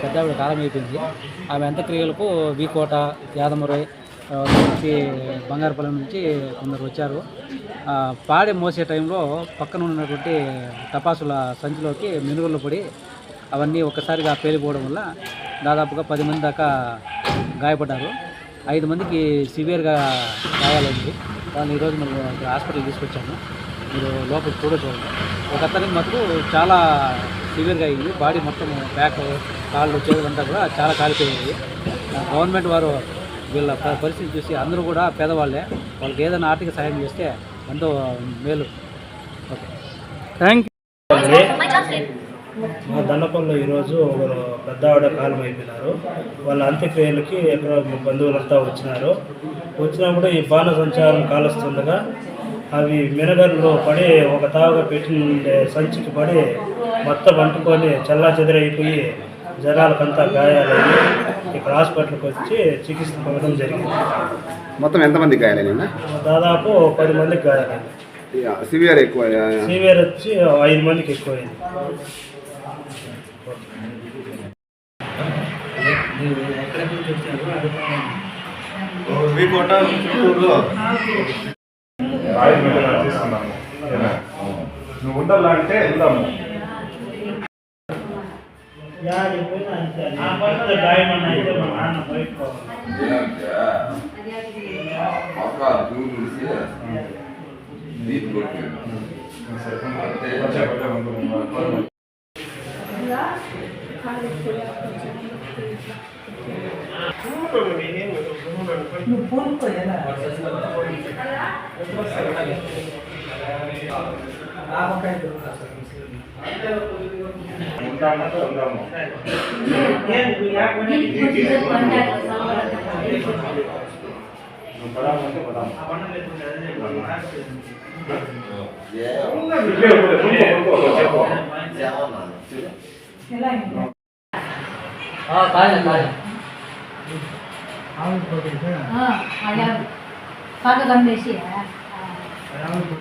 పెద్ద ఆవిడ కాలం అయిపోయింది. ఆమె అంత్యక్రియలకు వీకోట, యాదమరై నుంచి బంగారుపల్లి నుంచి కొందరు వచ్చారు. పాడె మోసే టైంలో పక్కన ఉన్నటువంటి టపాసుల సంచిలోకి మెనుగులు పడి అవన్నీ ఒక్కసారిగా పేలిపోవడం వల్ల దాదాపుగా 10 మంది దాకా గాయపడ్డారు. 5 మందికి సివియర్గా గాయాలైంది. వాళ్ళని ఈరోజు మనం హాస్పిటల్కి తీసుకొచ్చాము. మీరు లోపల చూడండి. ఒక అతనికి మటుకు చాలా సివియర్గా అయింది. బాడీ మొత్తం బ్యాక్, కాళ్ళు, చేతులంతా కూడా చాలా కాలిపోయింది. గవర్నమెంట్ వారు వీళ్ళ పరిస్థితి చూసి అందరూ కూడా పేదవాళ్ళే, వాళ్ళకి ఏదైనా ఆర్థిక సహాయం చేస్తే ఎంతో మేలు. Okay, thank you. మా దండపల్లిలో ఈరోజు ఒకరు పెద్ద ఆవిడ కాలం అయిపోయినారు. వాళ్ళ అంత్యక్రియలకి ఎక్కడో బంధువులంతా వచ్చినారు. వచ్చినప్పుడు ఈ బాణ సంచారం కాలుస్తుండగా అవి మినగల్లో పడి ఒక తావుగా పెట్టిన సంచికి పడి మొత్తం అంటుకొని చల్లా చెదరైపోయి జనాలకంతా గాయాలయ్యి ఇక్కడ హాస్పిటల్కి వచ్చి చికిత్స పొందడం జరిగింది. మొత్తం ఎంతమంది గాయాలైనా? దాదాపు 10 మందికి గాయాలైంది. సివియర్ ఎక్కువ? సివియర్ వచ్చి 5 మందికి ఎక్కువైంది. వీకోట చిత్తూరులో తీసుకున్నాము. నువ్వు ఉండాలంటే వెళ్దాము. పాక గమ్మేసి